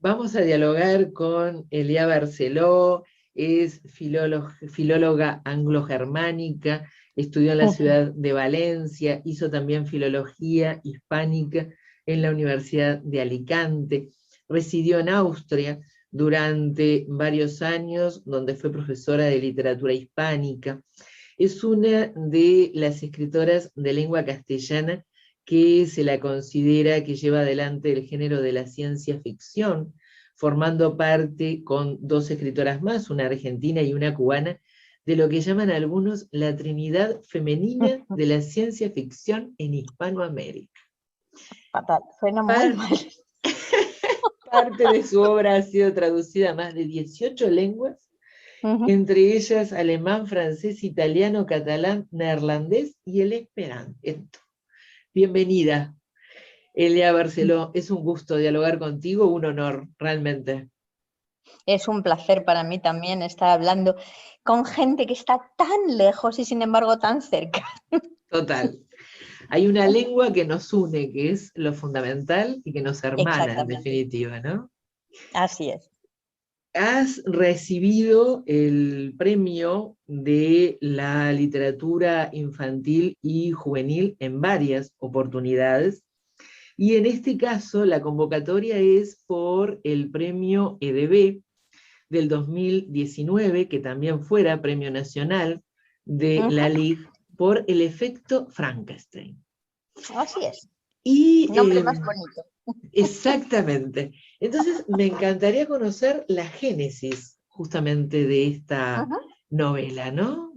Vamos a dialogar con Elia Barceló, es filóloga anglo-germánica, estudió en la ciudad de Valencia, hizo también filología hispánica en la Universidad de Alicante, residió en Austria durante varios años, donde fue profesora de literatura hispánica. Es una de las escritoras de lengua castellana que se la considera que lleva adelante el género de la ciencia ficción, formando parte con dos escritoras más, una argentina y una cubana, de lo que llaman algunos la Trinidad femenina de la ciencia ficción en Hispanoamérica. Fatal, suena muy mal. Parte de su obra ha sido traducida a más de 18 lenguas, entre ellas alemán, francés, italiano, catalán, neerlandés y el esperanto. Bienvenida, Elia Barceló, es un gusto dialogar contigo, un honor, realmente. Es un placer para mí también estar hablando con gente que está tan lejos y sin embargo tan cerca. Total. Hay una lengua que nos une, que es lo fundamental y que nos hermana, en definitiva, ¿no? Así es. Has recibido el premio de la literatura infantil y juvenil en varias oportunidades, y en este caso la convocatoria es por el premio EDB del 2019, que también fuera premio nacional de la LIG, por el efecto Frankenstein. Así es. Y, nombre más bonito. Exactamente. Entonces, me encantaría conocer la génesis justamente de esta novela, ¿no?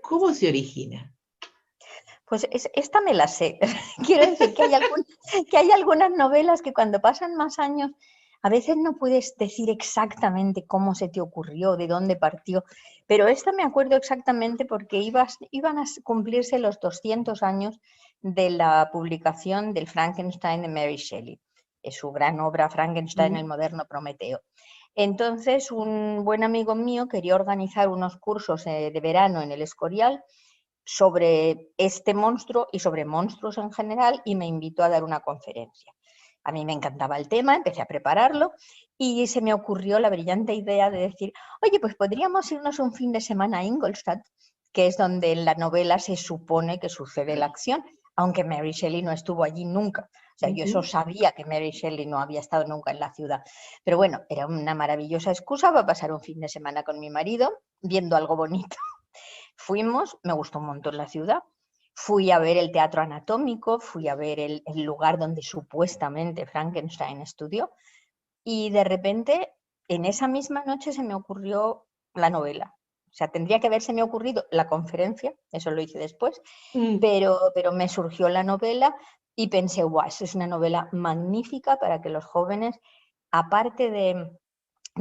¿Cómo se origina? Pues esta me la sé. Quiero decir que hay algunas novelas que cuando pasan más años, a veces no puedes decir exactamente cómo se te ocurrió, de dónde partió, pero esta me acuerdo exactamente porque iban a cumplirse los 200 años de la publicación del Frankenstein de Mary Shelley, es su gran obra Frankenstein, el moderno Prometeo. Entonces, un buen amigo mío quería organizar unos cursos de verano en el Escorial sobre este monstruo y sobre monstruos en general, y me invitó a dar una conferencia. A mí me encantaba el tema, empecé a prepararlo y se me ocurrió la brillante idea de decir, oye, pues podríamos irnos un fin de semana a Ingolstadt, que es donde en la novela se supone que sucede la acción, aunque Mary Shelley no estuvo allí nunca. O sea, yo eso sabía, que Mary Shelley no había estado nunca en la ciudad. Pero bueno, era una maravillosa excusa para pasar un fin de semana con mi marido viendo algo bonito. Fuimos, me gustó un montón la ciudad, fui a ver el teatro anatómico, fui a ver el lugar donde supuestamente Frankenstein estudió, y de repente en esa misma noche se me ocurrió la novela. O sea, tendría que haberse me ocurrido la conferencia, eso lo hice después, pero me surgió la novela y pensé, guau, eso es una novela magnífica para que los jóvenes, aparte de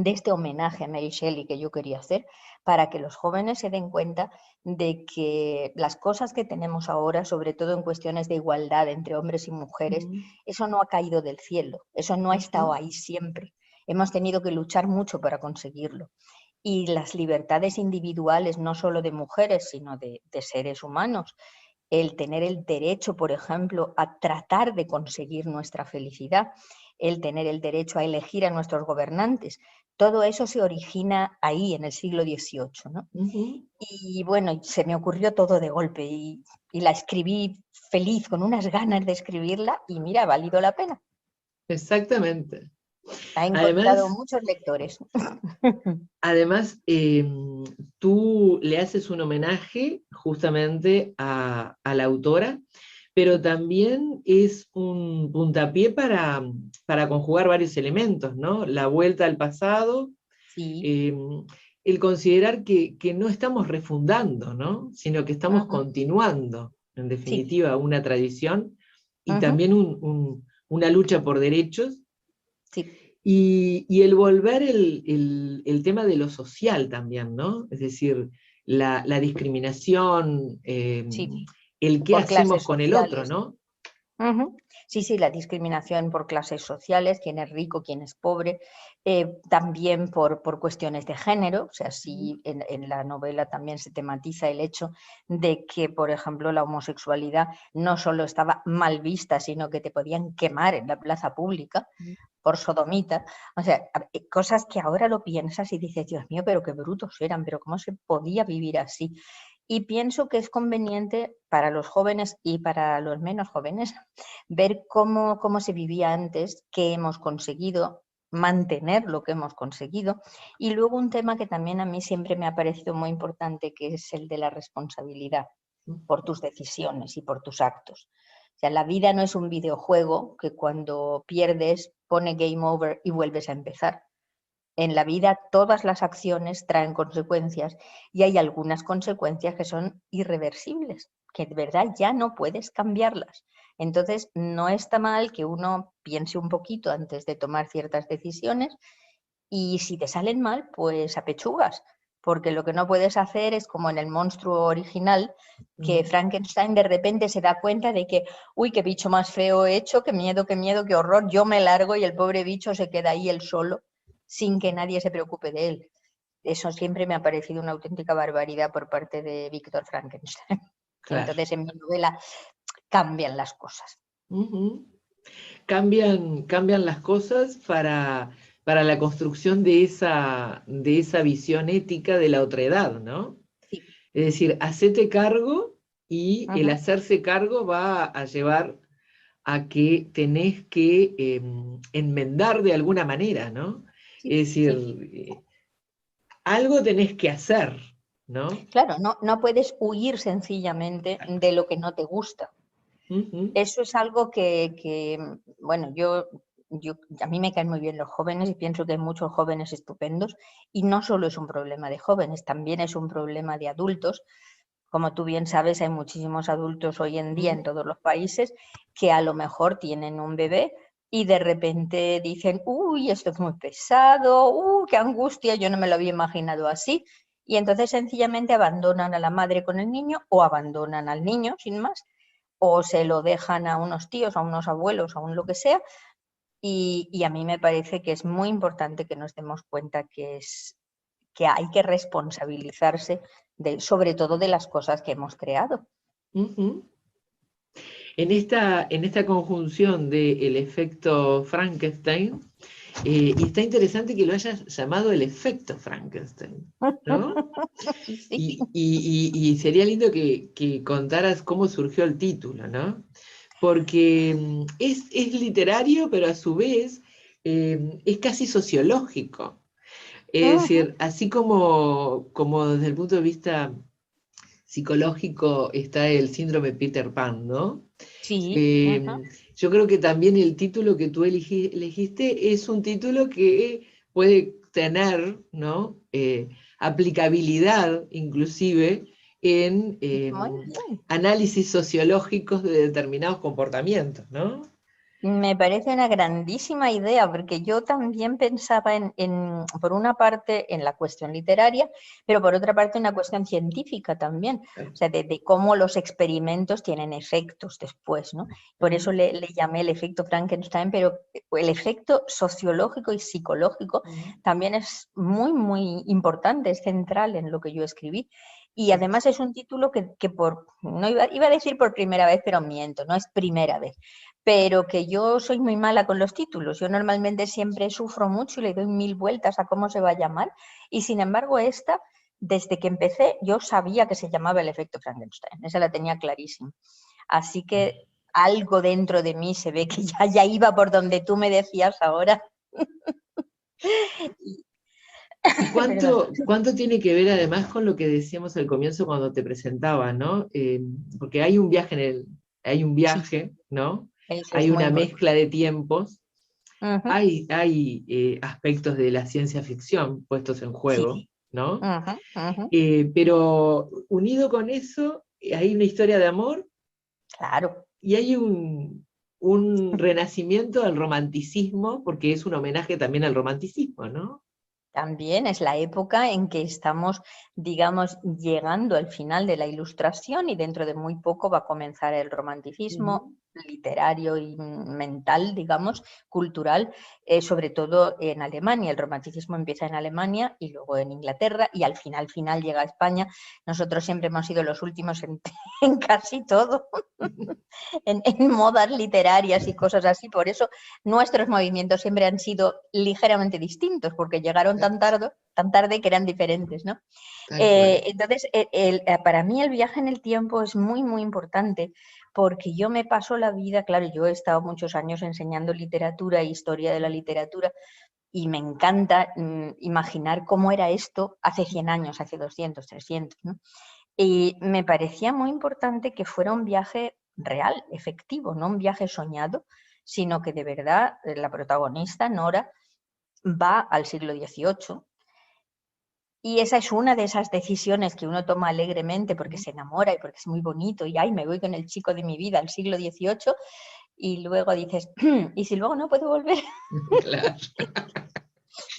este homenaje a Mary Shelley que yo quería hacer, para que los jóvenes se den cuenta de que las cosas que tenemos ahora, sobre todo en cuestiones de igualdad entre hombres y mujeres, eso no ha caído del cielo, eso no ha estado ahí siempre. Hemos tenido que luchar mucho para conseguirlo. Y las libertades individuales, no solo de mujeres, sino de seres humanos, el tener el derecho, por ejemplo, a tratar de conseguir nuestra felicidad, el tener el derecho a elegir a nuestros gobernantes, todo eso se origina ahí en el siglo XVIII, ¿no? Y bueno, se me ocurrió todo de golpe y la escribí feliz, con unas ganas de escribirla, y mira, ha valido la pena. Exactamente. Ha encontrado muchos lectores. Además, tú le haces un homenaje justamente a la autora, pero también es un puntapié para conjugar varios elementos, ¿no? La vuelta al pasado, sí. El considerar que no estamos refundando, ¿no? Sino que estamos continuando, en definitiva, una tradición y también una lucha por derechos. Sí. Y el volver el tema de lo social también, ¿no? Es decir, la discriminación, el qué por hacemos clases con el otro, sociales. ¿no? Sí, sí, la discriminación por clases sociales, quién es rico, quién es pobre, también por cuestiones de género. O sea, sí, en la novela también se tematiza el hecho de que, por ejemplo, la homosexualidad no solo estaba mal vista, sino que te podían quemar en la plaza pública. por sodomita. O sea, cosas que ahora lo piensas y dices, Dios mío, pero qué brutos eran, pero cómo se podía vivir así. Y pienso que es conveniente para los jóvenes y para los menos jóvenes ver cómo se vivía antes, qué hemos conseguido, mantener lo que hemos conseguido. Y luego un tema que también a mí siempre me ha parecido muy importante, que es el de la responsabilidad por tus decisiones y por tus actos. O sea, la vida no es un videojuego que cuando pierdes pone game over y vuelves a empezar. En la vida todas las acciones traen consecuencias y hay algunas consecuencias que son irreversibles, que de verdad ya no puedes cambiarlas. Entonces, no está mal que uno piense un poquito antes de tomar ciertas decisiones y si te salen mal, pues apechugas, porque lo que no puedes hacer es como en el monstruo original, que Frankenstein de repente se da cuenta de que, uy, qué bicho más feo he hecho, qué miedo, qué horror, yo me largo y el pobre bicho se queda ahí él solo, sin que nadie se preocupe de él. Eso siempre me ha parecido una auténtica barbaridad por parte de Víctor Frankenstein. Claro. Entonces en mi novela cambian las cosas. Cambian las cosas para la construcción de esa visión ética de la otredad, ¿no? Sí. Es decir, hacete cargo y el Ujú. hacerse cargo va a llevar a que tenés que enmendar de alguna manera, ¿no? Sí, Es decir, sí. algo tenés que hacer, ¿no? Claro, no puedes huir sencillamente de lo que no te gusta. Ujú. Eso es algo que bueno, a mí me caen muy bien los jóvenes y pienso que hay muchos jóvenes estupendos y no solo es un problema de jóvenes, también es un problema de adultos. Como tú bien sabes, hay muchísimos adultos hoy en día en todos los países que a lo mejor tienen un bebé y de repente dicen, uy, esto es muy pesado, qué angustia, yo no me lo había imaginado así. Y entonces sencillamente abandonan a la madre con el niño o abandonan al niño sin más o se lo dejan a unos tíos, a unos abuelos, a un lo que sea, y a mí me parece que es muy importante que nos demos cuenta que hay que responsabilizarse sobre todo de las cosas que hemos creado. Ujú. En esta conjunción del efecto Frankenstein, y está interesante que lo hayas llamado el efecto Frankenstein, ¿no? Sí. Y sería lindo que contaras cómo surgió el título, ¿no? Porque es literario, pero a su vez es casi sociológico. Es Ujú. decir, así como desde el punto de vista psicológico está el síndrome Peter Pan, ¿no? Sí. Eh, Ujú. yo creo que también el título que tú elegiste es un título que puede tener, ¿no? Aplicabilidad inclusive en Muy bien. análisis sociológicos de determinados comportamientos, ¿no? Me parece una grandísima idea, porque yo también pensaba por una parte, en la cuestión literaria, pero por otra parte, en la cuestión científica también, o sea, de cómo los experimentos tienen efectos después, ¿no? Por eso le llamé el efecto Frankenstein, pero el efecto sociológico y psicológico también es muy, muy importante, es central en lo que yo escribí. Y además es un título no iba a decir por primera vez, pero miento, no es primera vez, pero que yo soy muy mala con los títulos. Yo normalmente siempre sufro mucho y le doy 1000 vueltas a cómo se va a llamar. Y sin embargo, desde que empecé, yo sabía que se llamaba el efecto Frankenstein. Esa la tenía clarísima. Así que algo dentro de mí se ve que ya iba por donde tú me decías ahora. ¿Y Perdón. cuánto tiene que ver además con lo que decíamos al comienzo cuando te presentaba, ¿no? Porque hay un viaje hay un Sí, viaje, ¿no? eso es Hay muy una importante. mezcla de tiempos, Ujú. hay aspectos de la ciencia ficción puestos en juego, Sí. ¿no? Ujú, ujú. Pero unido con eso, hay una historia de amor Claro. y hay un renacimiento del romanticismo, porque es un homenaje también al romanticismo, ¿no? También es la época en que estamos, digamos, llegando al final de la Ilustración y dentro de muy poco va a comenzar el romanticismo Ujú. literario y mental, digamos, cultural, sobre todo en Alemania. El romanticismo empieza en Alemania y luego en Inglaterra y al final llega a España. Nosotros siempre hemos sido los últimos en, en casi todo. en modas literarias y cosas así. Por eso nuestros movimientos siempre han sido ligeramente distintos, porque llegaron tan tarde que eran diferentes, ¿no? Tal cual. Entonces, para mí el viaje en el tiempo es muy, muy importante, porque yo me paso la vida, claro, yo he estado muchos años enseñando literatura e historia de la literatura, y me encanta imaginar cómo era esto hace 100 años, hace 200, 300, ¿no? Y me parecía muy importante que fuera un viaje real, efectivo, no un viaje soñado, sino que de verdad la protagonista, Nora, va al siglo XVIII. Y esa es una de esas decisiones que uno toma alegremente porque se enamora y porque es muy bonito y ay, me voy con el chico de mi vida al siglo XVIII y luego dices, ¿y si luego no puedo volver? Claro.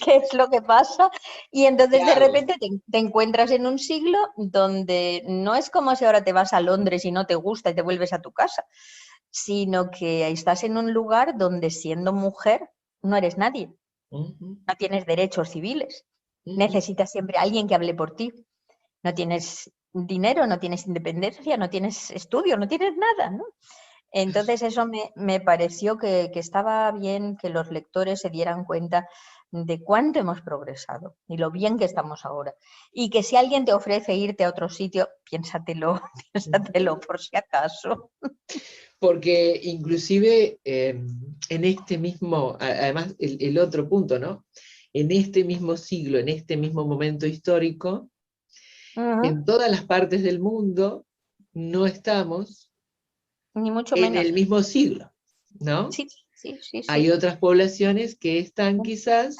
¿Qué es lo que pasa? Y ¿Qué entonces de hago? repente te encuentras en un siglo donde no es como si ahora te vas a Londres y no te gusta y te vuelves a tu casa, sino que estás en un lugar donde siendo mujer no eres nadie, Ujú, no tienes derechos civiles, ujú. necesitas siempre a alguien que hable por ti, no tienes dinero, no tienes independencia, no tienes estudio, no tienes nada, ¿no? Entonces eso me pareció que estaba bien que los lectores se dieran cuenta de cuánto hemos progresado y lo bien que estamos ahora. Y que si alguien te ofrece irte a otro sitio, piénsatelo, piénsatelo por si acaso. Porque inclusive en este mismo, además el otro punto, ¿no? En este mismo siglo, en este mismo momento histórico, Ujú. en todas las partes del mundo no estamos Ni mucho en menos. el mismo siglo, ¿no? Sí, sí, sí, Hay sí. otras poblaciones que están quizás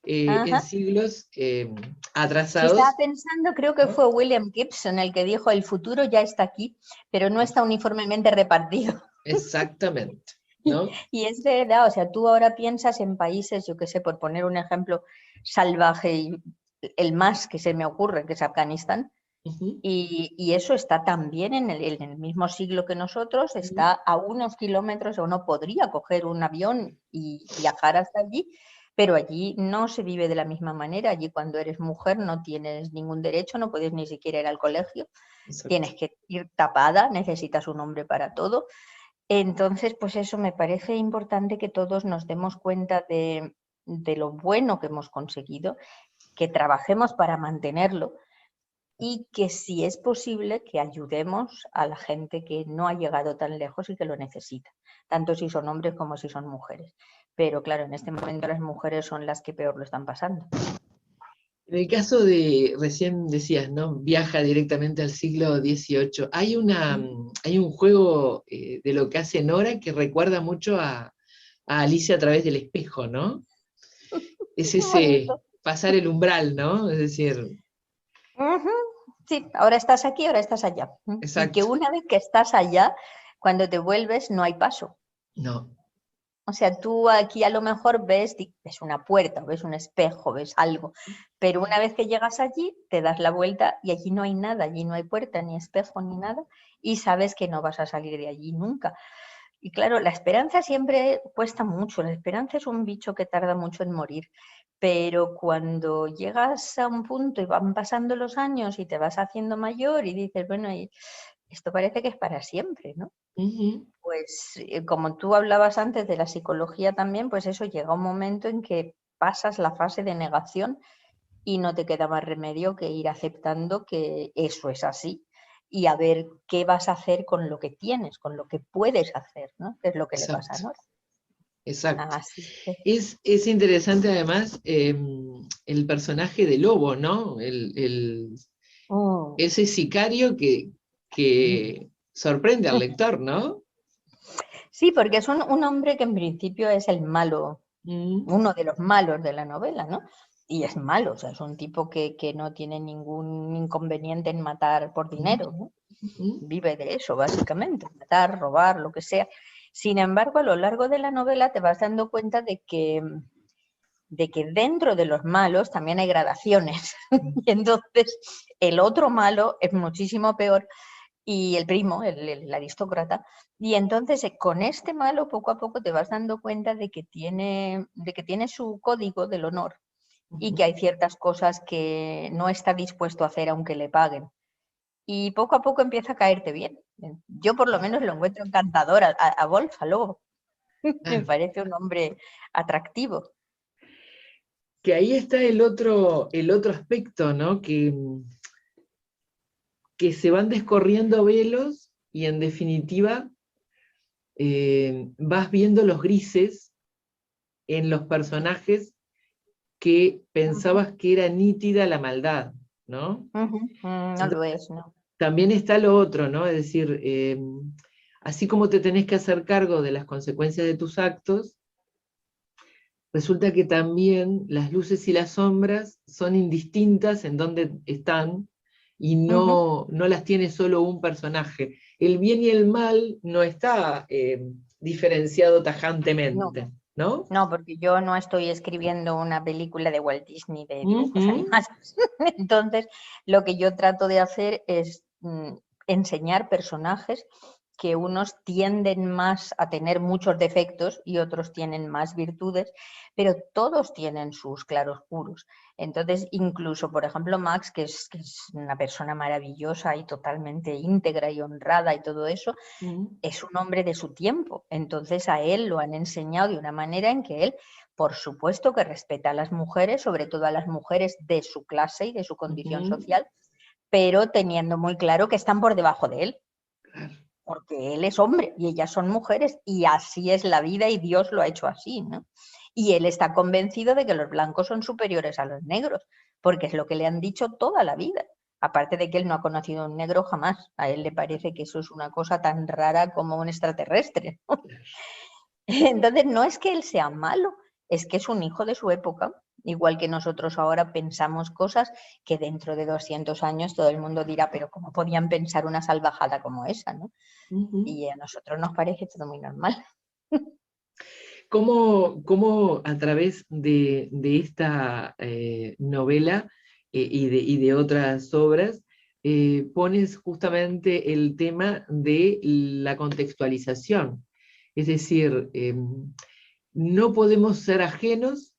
en Ajá. siglos Si estaba atrasados, pensando, creo que ¿no? fue William Gibson el que dijo, el futuro ya está aquí, pero no está uniformemente repartido. Exactamente, ¿no? Y es verdad, o sea, tú ahora piensas en países, yo qué sé, por poner un ejemplo salvaje y el más que se me ocurre, que es Afganistán, Ujú, y eso está también en el mismo siglo que nosotros, ujú. está a unos kilómetros, uno podría coger un avión y viajar hasta allí, pero allí no se vive de la misma manera. Allí cuando eres mujer no tienes ningún derecho, no puedes ni siquiera ir al colegio, Exacto. tienes que ir tapada, necesitas un hombre para todo. Entonces, pues eso me parece importante que todos nos demos cuenta de lo bueno que hemos conseguido, que trabajemos para mantenerlo y que si es posible que ayudemos a la gente que no ha llegado tan lejos y que lo necesita, tanto si son hombres como si son mujeres. Pero claro, en este momento las mujeres son las que peor lo están pasando. En el caso de, recién decías, ¿no? Viaja directamente al siglo XVIII. Hay un juego de lo que hace Nora que recuerda mucho a Alicia a través del espejo, ¿no? Es Qué ese bonito. pasar el umbral, ¿no? Es decir, Ujú. Sí, ahora estás aquí, ahora estás allá. Y que exacto. una vez que estás allá, cuando te vuelves no hay paso. No, O sea, tú aquí a lo mejor ves una puerta, ves un espejo, ves algo, pero una vez que llegas allí, te das la vuelta y allí no hay nada, allí no hay puerta, ni espejo, ni nada, y sabes que no vas a salir de allí nunca. Y claro, la esperanza siempre cuesta mucho, la esperanza es un bicho que tarda mucho en morir, pero cuando llegas a un punto y van pasando los años y te vas haciendo mayor y dices, bueno, y esto parece que es para siempre, ¿no? ujú, Pues como tú hablabas antes de la psicología también, pues eso llega un momento en que pasas la fase de negación y no te queda más remedio que ir aceptando que eso es así y a ver qué vas a hacer con lo que tienes, con lo que puedes hacer, ¿no? Que es lo que le pasa a exacto, Nora. exacto. Así que, Es interesante además el personaje de Lobo, ¿no? mm, Ese sicario que sorprende al lector, ¿no? sí, porque es un hombre que en principio es el malo, Mm, uno de los malos de la novela, ¿no? Y es malo, o sea, es un tipo que no tiene ningún inconveniente en matar por mm, dinero, ¿no? mm, Vive de eso, básicamente, matar, robar, lo que sea. Sin embargo, a lo largo de la novela te vas dando cuenta de que dentro de los malos también hay gradaciones. mm. Y entonces el otro malo es muchísimo peor y el primo, el aristócrata. Y entonces con este malo poco a poco te vas dando cuenta de que tiene su código del honor y que Ujú. hay ciertas cosas que no está dispuesto a hacer aunque le paguen. y poco a poco empieza a caerte bien. Yo por lo menos lo encuentro encantador a Wolf, a Lobo. Me parece un hombre atractivo. Que ahí está el otro aspecto, ¿no? Que se van descorriendo velos y en definitiva vas viendo los grises en los personajes que pensabas que era nítida la maldad, ¿no? No lo es, ¿no? También está lo otro, ¿no? Es decir, así como te tenés que hacer cargo de las consecuencias de tus actos, resulta que también las luces y las sombras son indistintas en donde están y no las tiene solo un personaje. El bien y el mal no está diferenciado tajantemente, ¿no? No, porque yo no estoy escribiendo una película de Walt Disney de dibujos animados. Entonces, lo que yo trato de hacer es enseñar personajes que unos tienden más a tener muchos defectos y otros tienen más virtudes, pero todos tienen sus claroscuros. Entonces, incluso, por ejemplo, Max, que es una persona maravillosa y totalmente íntegra y honrada y todo eso, es un hombre de su tiempo. Entonces, a él lo han enseñado de una manera en que él, por supuesto, que respeta a las mujeres, sobre todo a las mujeres de su clase y de su condición social, pero teniendo muy claro que están por debajo de él. Porque él es hombre y ellas son mujeres y así es la vida y Dios lo ha hecho así, ¿no? Y él está convencido de que los blancos son superiores a los negros, porque es lo que le han dicho toda la vida. Aparte de que él no ha conocido a un negro jamás. A él le parece que eso es una cosa tan rara como un extraterrestre, ¿no? Entonces no es que él sea malo, es que es un hijo de su época. Igual que nosotros ahora pensamos cosas que dentro de 200 años todo el mundo dirá, pero ¿cómo podían pensar una salvajada como esa, ¿no? Y a nosotros nos parece todo muy normal. ¿Cómo a través de esta novela y de otras obras pones justamente el tema de la contextualización? Es decir, no podemos ser ajenos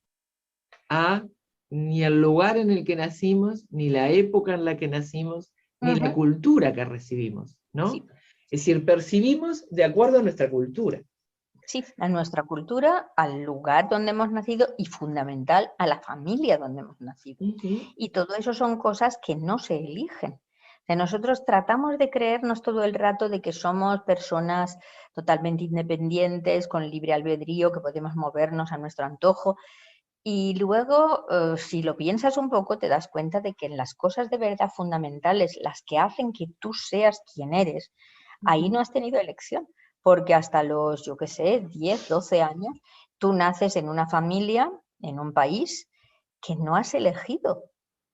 ni al lugar en el que nacimos, ni la época en la que nacimos, ni la cultura que recibimos, ¿no? Sí. Es decir, percibimos de acuerdo a nuestra cultura. Sí, a nuestra cultura, al lugar donde hemos nacido y fundamental a la familia donde hemos nacido. Y todo eso son cosas que no se eligen. Nosotros tratamos de creernos todo el rato de que somos personas totalmente independientes, con libre albedrío, que podemos movernos a nuestro antojo. Y luego, si lo piensas un poco, te das cuenta de que en las cosas de verdad fundamentales, las que hacen que tú seas quien eres, ahí no has tenido elección, porque hasta los, yo qué sé, 10, 12 años, tú naces en una familia, en un país que no has elegido.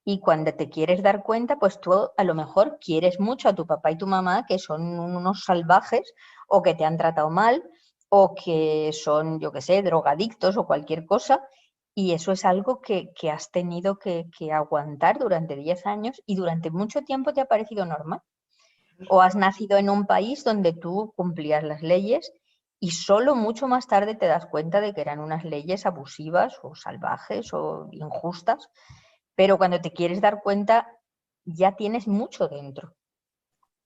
Y cuando te quieres dar cuenta, pues tú a lo mejor quieres mucho a tu papá y tu mamá, que son unos salvajes o que te han tratado mal o que son, yo qué sé, drogadictos o cualquier cosa. Y eso es algo que has tenido que aguantar durante 10 años y durante mucho tiempo te ha parecido normal. O has nacido en un país donde tú cumplías las leyes y solo mucho más tarde te das cuenta de que eran unas leyes abusivas o salvajes o injustas, pero cuando te quieres dar cuenta ya tienes mucho dentro.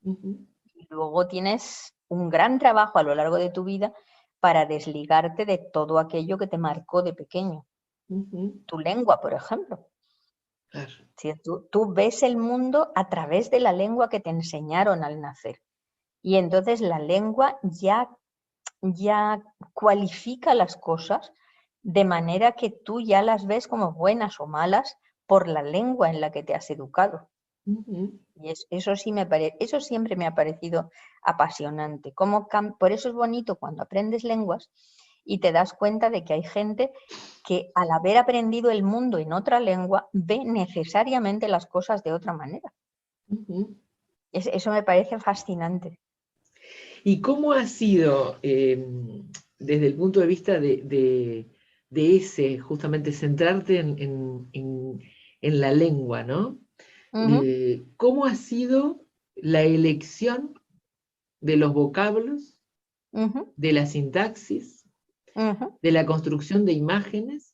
Y luego tienes un gran trabajo a lo largo de tu vida para desligarte de todo aquello que te marcó de pequeño. Tu lengua, por ejemplo. Claro. ¿Sí? Tú ves el mundo a través de la lengua que te enseñaron al nacer. Y entonces la lengua ya cualifica las cosas de manera que tú ya las ves como buenas o malas por la lengua en la que te has educado. Y eso siempre me ha parecido apasionante. Por eso es bonito cuando aprendes lenguas y te das cuenta de que hay gente que al haber aprendido el mundo en otra lengua ve necesariamente las cosas de otra manera. Eso me parece fascinante. ¿Y cómo ha sido, desde el punto de vista de ese, justamente centrarte en la lengua, ¿no? ¿Cómo ha sido la elección de los vocablos, de la sintaxis, de la construcción de imágenes,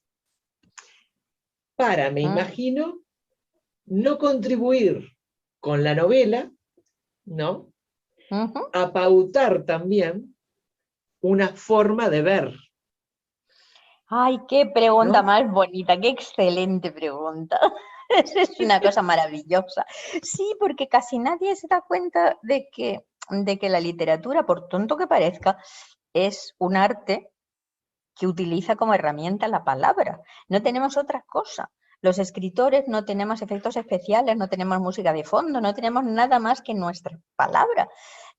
para, me imagino, no contribuir con la novela ¿no? Ujú. A pautar también una forma de ver, Ay, qué pregunta ¿no? más bonita, qué excelente pregunta. Es una cosa maravillosa. Sí, porque casi nadie se da cuenta de que la literatura, por tonto que parezca, es un arte que utiliza como herramienta la palabra. No tenemos otra cosa. Los escritores no tenemos efectos especiales, no tenemos música de fondo, no tenemos nada más que nuestra palabra.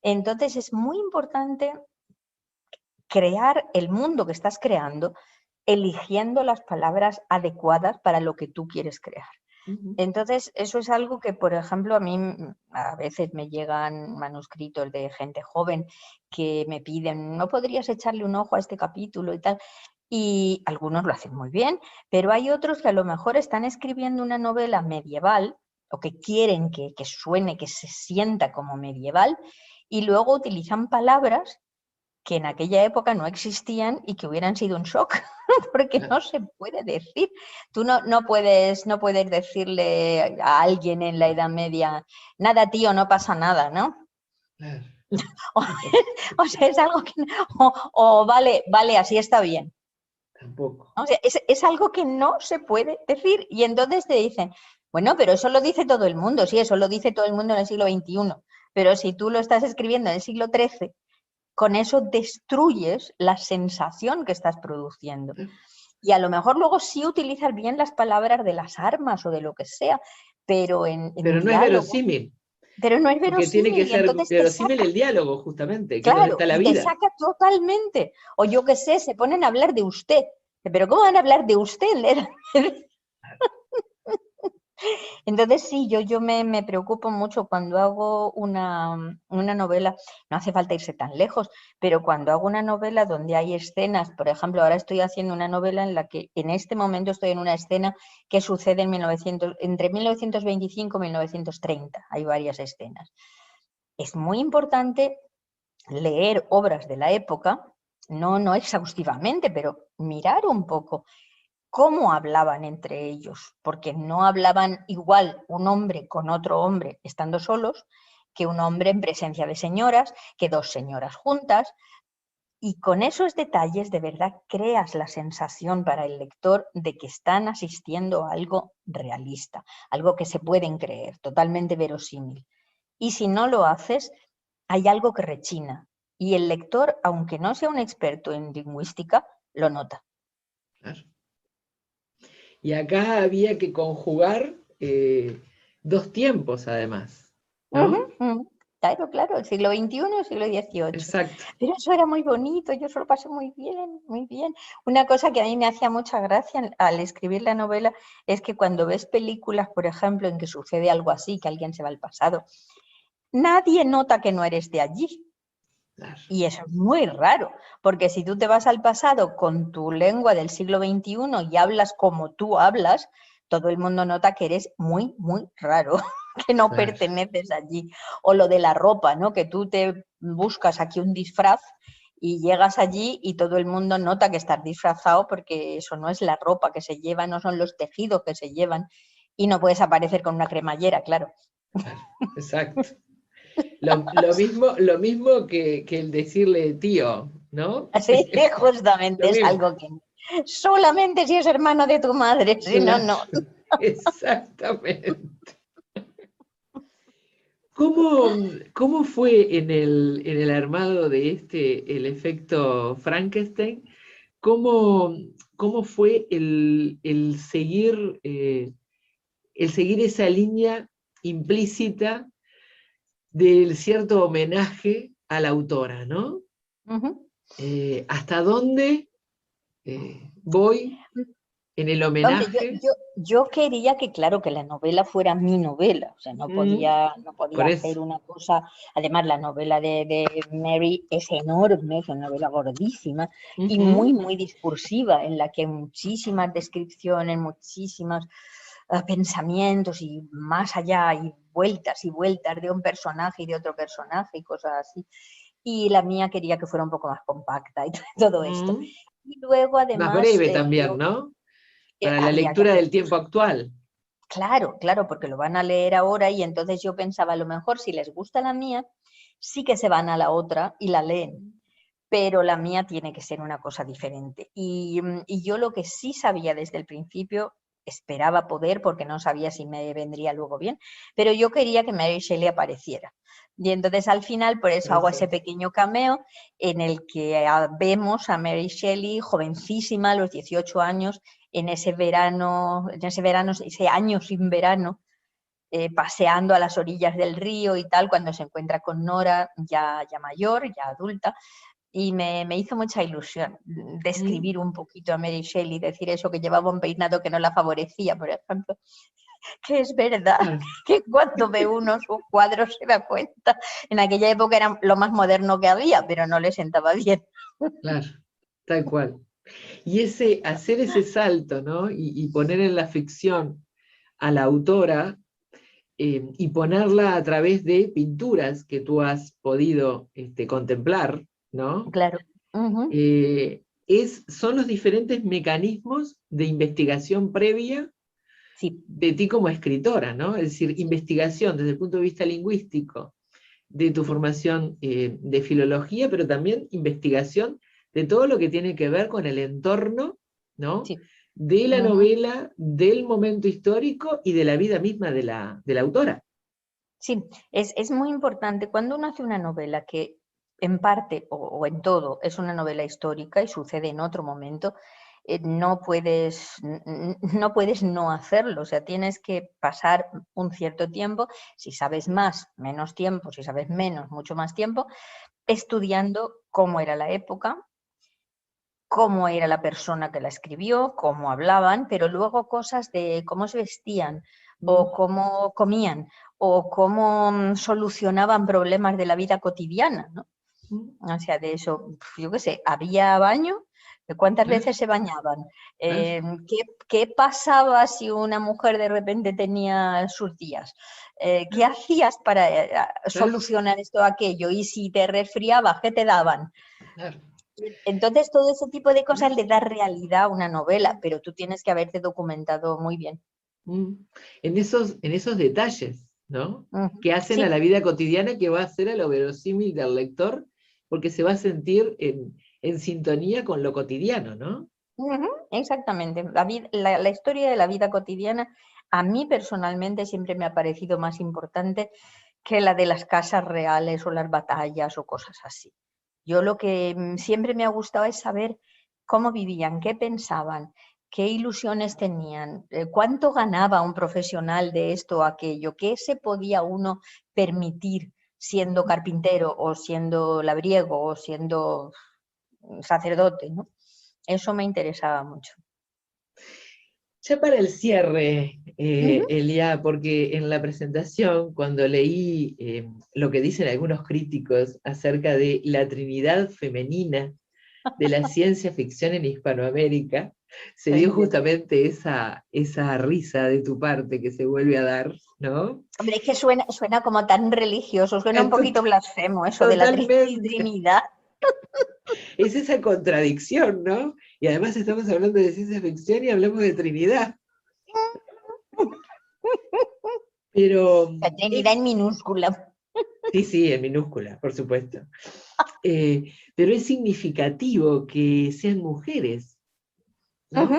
Entonces es muy importante crear el mundo que estás creando eligiendo las palabras adecuadas para lo que tú quieres crear. Ujú. Entonces, eso es algo que, por ejemplo, a mí a veces me llegan manuscritos de gente joven que me piden, ¿no podrías echarle un ojo a este capítulo y tal? Y algunos lo hacen muy bien, pero hay otros que a lo mejor están escribiendo una novela medieval o que quieren que suene, que se sienta como medieval, y luego utilizan palabras que en aquella época no existían y que hubieran sido un shock, porque Claro, no se puede decir. Tú no puedes decirle a alguien en la Edad Media, nada tío, no pasa nada, ¿no? claro. O, o sea, es algo que, o vale, vale, así está bien. Tampoco. O sea, es algo que no se puede decir. Y entonces te dicen, bueno, pero eso lo dice todo el mundo, sí, eso lo dice todo el mundo en el siglo XXI. Pero si tú lo estás escribiendo en el siglo XIII, con eso destruyes la sensación que estás produciendo. Y a lo mejor luego sí utilizas bien las palabras de las armas o de lo que sea, pero en Pero no es diálogo, verosímil, pero no es porque tiene que verosímil y ser entonces te verosímil saca, el diálogo, justamente, que es donde claro, está la y te vida. saca totalmente. O yo qué sé, se ponen a hablar de usted. Pero ¿cómo van a hablar de usted? Entonces sí, yo me preocupo mucho cuando hago una novela, no hace falta irse tan lejos, pero cuando hago una novela donde hay escenas, por ejemplo, ahora estoy haciendo una novela en la que en este momento estoy en una escena que sucede entre 1925 y 1930, hay varias escenas. Es muy importante leer obras de la época, no exhaustivamente, pero mirar un poco cómo hablaban entre ellos, porque no hablaban igual un hombre con otro hombre estando solos que un hombre en presencia de señoras, que dos señoras juntas, y con esos detalles de verdad creas la sensación para el lector de que están asistiendo a algo realista, algo que se pueden creer, totalmente verosímil. Y si no lo haces, hay algo que rechina, y el lector, aunque no sea un experto en lingüística, lo nota. Claro. Y acá había que conjugar dos tiempos, además, Ujú, ¿no? ujú. Claro, claro, el siglo XXI y el siglo XVIII. Exacto. Pero eso era muy bonito, yo eso lo pasé muy bien, muy bien. Una cosa que a mí me hacía mucha gracia al escribir la novela es que cuando ves películas, por ejemplo, en que sucede algo así, que alguien se va al pasado, nadie nota que no eres de allí. Claro. Y eso es muy raro, porque si tú te vas al pasado con tu lengua del siglo XXI y hablas como tú hablas, todo el mundo nota que eres muy, muy raro, que no Claro. perteneces allí. O lo de la ropa, ¿no? Que tú te buscas aquí un disfraz y llegas allí y todo el mundo nota que estás disfrazado porque eso no es la ropa que se lleva, no son los tejidos que se llevan y no puedes aparecer con una cremallera, claro. Claro. Exacto. Lo mismo que el decirle tío, ¿no? Así, Lo justamente es mismo. algo que solamente si es hermano de tu madre, si no, Claro. no. Exactamente. ¿Cómo fue en el armado de el efecto Frankenstein? ¿Cómo fue el seguir esa línea implícita del cierto homenaje a la autora, ¿no? Ujú. ¿Hasta dónde voy en el Hombre, homenaje? yo quería que, claro, que la novela fuera mi novela, o sea, no Mm, podía, no por podía eso. hacer una cosa. Además, la novela de Mary es enorme, es una novela gordísima y muy, Ujú. muy discursiva, en la que hay muchísimas descripciones, muchísimos pensamientos y más allá, y vueltas de un personaje y de otro personaje y cosas así. Y la mía quería que fuera un poco más compacta y todo esto. Mm. Y luego, Más además, breve también, ¿no? Para la había que lectura hacer. del tiempo actual. Claro, claro, porque lo van a leer ahora y entonces yo pensaba, a lo mejor si les gusta la mía, sí que se van a la otra y la leen, pero la mía tiene que ser una cosa diferente. Y yo lo que sí sabía desde el principio, esperaba poder, porque no sabía si me vendría luego bien, pero yo quería que Mary Shelley apareciera. Y entonces al final, por eso hago ese Eso. pequeño cameo en el que vemos a Mary Shelley, jovencísima, a los 18 años, ese año sin verano, paseando a las orillas del río y tal, cuando se encuentra con Nora, ya mayor, ya adulta, y me hizo mucha ilusión Mm, describir un poquito a Mary Shelley, decir eso, que llevaba un peinado que no la favorecía, por ejemplo, que es verdad claro, que cuando ve uno sus cuadros se da cuenta. En aquella época era lo más moderno que había, pero no le sentaba bien. claro, tal cual. Y hacer ese salto, ¿no? Y poner en la ficción a la autora, y ponerla a través de pinturas que tú has podido contemplar, ¿no? Claro. Ujú. Son los diferentes mecanismos de investigación previa Sí, de ti como escritora, ¿no? Es decir, sí, investigación desde el punto de vista lingüístico de tu sí, formación de filología, pero también investigación de todo lo que tiene que ver con el entorno, ¿no? sí. De la Ujú. novela, del momento histórico y de la vida misma de la autora. Sí, es muy importante cuando uno hace una novela que en parte o en todo es una novela histórica y sucede en otro momento, no puedes no hacerlo, o sea, tienes que pasar un cierto tiempo, si sabes más, menos tiempo, si sabes menos, mucho más tiempo, estudiando cómo era la época, cómo era la persona que la escribió, cómo hablaban, pero luego cosas de cómo se vestían Mm, o cómo comían o cómo solucionaban problemas de la vida cotidiana, ¿no? mm, O sea, de eso, yo qué sé, había baño, ¿cuántas claro, veces se bañaban? claro, ¿Qué pasaba si una mujer de repente tenía sus días? ¿Qué hacías para claro, solucionar esto o aquello? Y si te resfriabas, ¿qué te daban? claro. Entonces, todo ese tipo de cosas le da realidad a una novela, pero tú tienes que haberte documentado muy bien. Mm. En esos detalles, ¿no? Ujú. Que hacen a Sí, la vida cotidiana, que va a hacer a lo verosímil del lector, porque se va a sentir en sintonía con lo cotidiano, ¿no? ujú, exactamente. La historia de la vida cotidiana a mí personalmente siempre me ha parecido más importante que la de las casas reales o las batallas o cosas así. Yo lo que siempre me ha gustado es saber cómo vivían, qué pensaban, qué ilusiones tenían, cuánto ganaba un profesional de esto o aquello, qué se podía uno permitir siendo carpintero o siendo labriego o siendo sacerdote, ¿no? Eso me interesaba mucho. Ya para el cierre, Ujú. Elia, porque en la presentación, cuando leí lo que dicen algunos críticos acerca de la Trinidad femenina de la ciencia ficción en Hispanoamérica, se dio Ay, Dios mío. justamente esa risa de tu parte que se vuelve a dar, ¿no? Hombre, es que suena como tan religioso, suena un To- poquito blasfemo eso de la Totalmente. Trinidad. Es esa contradicción, ¿no? Y además estamos hablando de ciencia ficción y hablamos de Trinidad. Pero La Trinidad es, en minúscula. sí, sí, en minúscula, por supuesto. Pero es significativo que sean mujeres, Ujú. ¿no?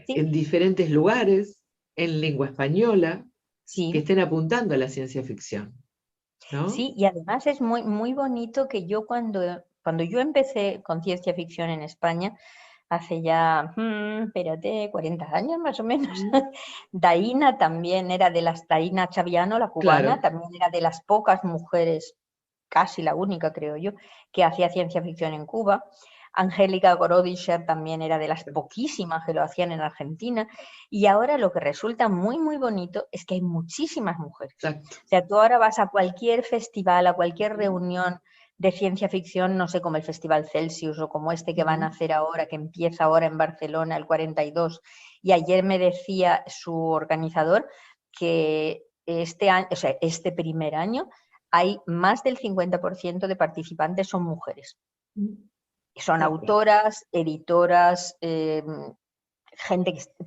Sí, En diferentes lugares, en lengua española, que sí, estén apuntando a la ciencia ficción, ¿no? sí, y además es muy, muy bonito que yo cuando yo empecé con ciencia ficción en España, hace ya, espérate, 40 años más o menos, Mm, Daina también era de Daina Chaviano, la cubana, claro, también era de las pocas mujeres, casi la única creo yo, que hacía ciencia ficción en Cuba. Angélica Gorodischer también era de las poquísimas que lo hacían en Argentina. Y ahora lo que resulta muy, muy bonito es que hay muchísimas mujeres. exacto. O sea, tú ahora vas a cualquier festival, a cualquier Ujú, reunión de ciencia ficción, no sé, como el Festival Celsius o como este que van a ujú. hacer ahora, que empieza ahora en Barcelona el 42. Y ayer me decía su organizador que este año, o sea, este primer año, hay más del 50% de participantes son mujeres. Son Tal cual. autoras, editoras,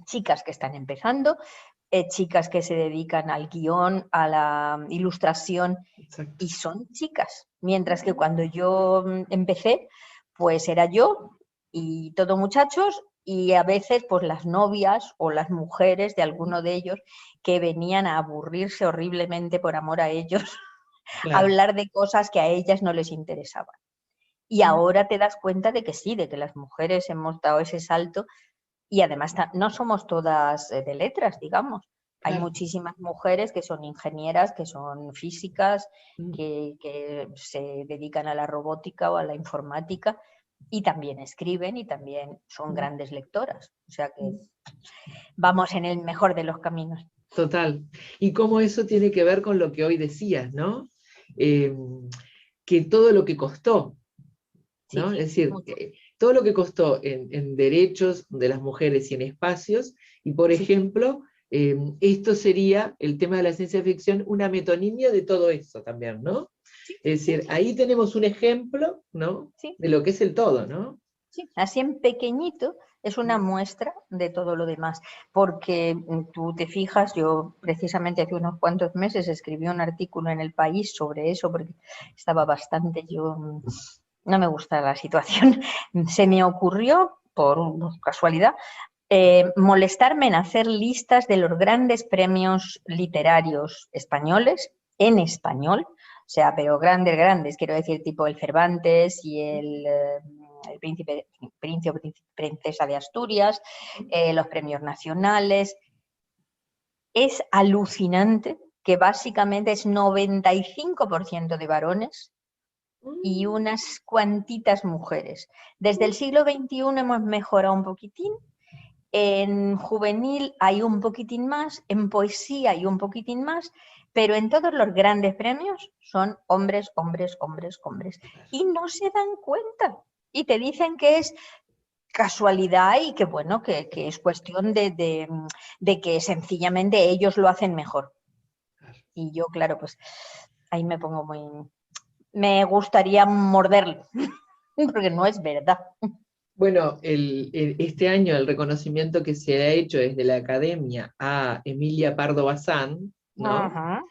chicas que están empezando, chicas que se dedican al guión, a la ilustración, Exacto. y son chicas. Mientras que cuando yo empecé, pues era yo y todo muchachos, y a veces pues las novias o las mujeres de alguno de ellos que venían a aburrirse horriblemente por amor a ellos, a Claro. hablar de cosas que a ellas no les interesaban. Y ahora te das cuenta de que sí, de que las mujeres hemos dado ese salto y además no somos todas de letras, digamos. Hay Claro. muchísimas mujeres que son ingenieras, que son físicas, Mm. que se dedican a la robótica o a la informática y también escriben y también son grandes lectoras. O sea que vamos en el mejor de los caminos. Total. Y cómo eso tiene que ver con lo que hoy decías, ¿no? Eh, que todo lo que costó, Sí, ¿no? Es sí, decir, mucho. todo lo que costó en derechos de las mujeres y en espacios, y por Sí, ejemplo, esto sería, el tema de la ciencia ficción, una metonimia de todo eso también, ¿no? sí, Es sí, decir, ahí tenemos un ejemplo, ¿no? sí. De lo que es el todo, ¿no? Sí, así en pequeñito es una muestra de todo lo demás, porque tú te fijas, yo precisamente hace unos cuantos meses escribí un artículo en El País sobre eso, porque estaba bastante, no me gusta la situación, se me ocurrió, por casualidad, molestarme en hacer listas de los grandes premios literarios españoles, en español, o sea, pero grandes, grandes, quiero decir, tipo el Cervantes y el príncipe o princesa de Asturias, los premios nacionales. Es alucinante que básicamente es 95% de varones y Mm, unas cuantitas mujeres. Desde el siglo XXI hemos mejorado un poquitín. En juvenil hay un poquitín más, en poesía hay un poquitín más, pero en todos los grandes premios son hombres, hombres, hombres, hombres. Y no se dan cuenta. Y te dicen que es casualidad y que bueno, que es cuestión de que sencillamente ellos lo hacen mejor. Y yo, claro, pues ahí me pongo muy... Me gustaría morderlo, porque no es verdad. Bueno, este año el reconocimiento que se ha hecho desde la academia a Emilia Pardo Bazán, ¿no? Ajá.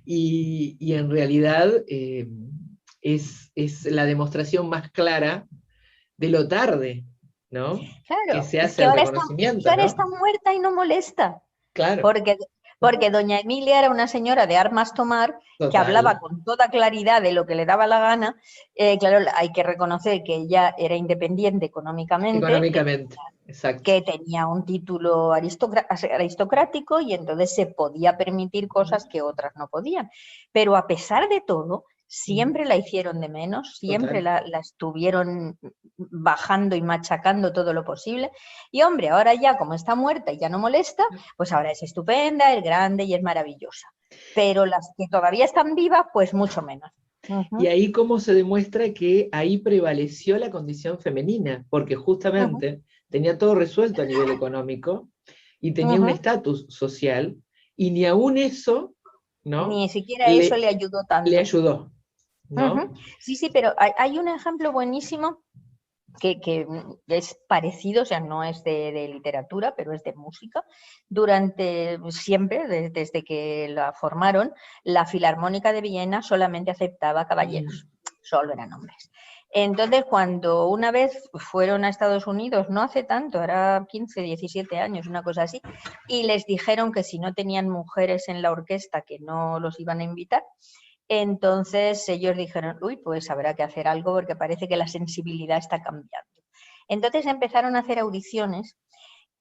Y en realidad es la demostración más clara de lo tarde, ¿no? Que Claro, se es hace que el ahora está, es que reconocimiento, ahora ¿no? está muerta y no molesta. Claro, Porque, porque doña Emilia era una señora de armas tomar que total, hablaba con toda claridad de lo que le daba la gana. Claro, hay que reconocer que ella era independiente económicamente, económicamente, exacto. que tenía un título aristocrático y entonces se podía permitir cosas que otras no podían. Pero a pesar de todo, siempre la hicieron de menos, siempre Total. la estuvieron bajando y machacando todo lo posible. Y hombre, ahora ya como está muerta y ya no molesta, pues ahora es estupenda, es grande y es maravillosa. Pero las que todavía están vivas, pues mucho menos. Y Ujú, ahí cómo se demuestra que ahí prevaleció la condición femenina, porque ujú, justamente tenía todo resuelto a nivel económico y tenía un ujú. estatus social, y ni aún eso, ¿no? Ni siquiera eso Le, le ayudó le tanto. ayudó, ¿no? Ujú. Sí, sí, pero hay un ejemplo buenísimo que es parecido, o sea, no es de literatura, pero es de música. Durante siempre, desde que la formaron, la Filarmónica de Viena solamente aceptaba Mm, caballeros, solo eran hombres. Entonces, cuando una vez fueron a Estados Unidos, no hace tanto, era 15, 17 años, una cosa así, y les dijeron que si no tenían mujeres en la orquesta, que no los iban a invitar, entonces ellos dijeron, uy, pues habrá que hacer algo porque parece que la sensibilidad está cambiando. Entonces empezaron a hacer audiciones,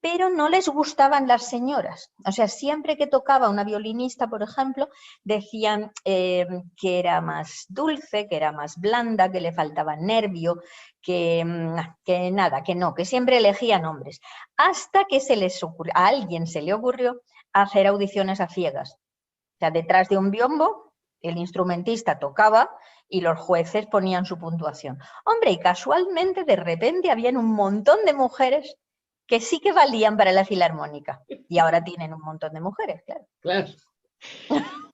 pero no les gustaban las señoras. O sea, siempre que tocaba una violinista, por ejemplo, decían que era más dulce, que era más blanda, que le faltaba nervio, que nada, que no, que siempre elegían hombres. Hasta que a alguien se le ocurrió hacer audiciones a ciegas. O sea, detrás de un biombo, el instrumentista tocaba y los jueces ponían su puntuación. Hombre, y casualmente de repente habían un montón de mujeres que sí que valían para la filarmónica. Y ahora tienen un montón de mujeres, claro. claro,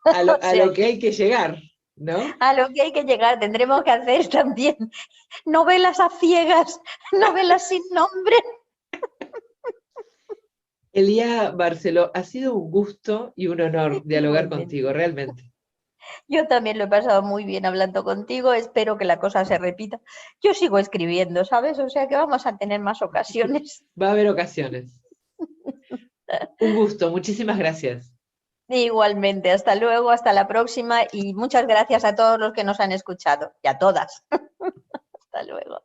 O a sea, lo que hay que llegar, ¿no? a lo que hay que llegar, tendremos que hacer también novelas a ciegas, novelas sin nombre. Elía Barceló, ha sido un gusto y un honor dialogar Igualmente. contigo, realmente. Yo también lo he pasado muy bien hablando contigo, espero que la cosa se repita. Yo sigo escribiendo, ¿sabes? O sea que vamos a tener más ocasiones. Va a haber ocasiones. Un gusto, muchísimas gracias. Igualmente, hasta luego, hasta la próxima y muchas gracias a todos los que nos han escuchado y a todas. Hasta luego.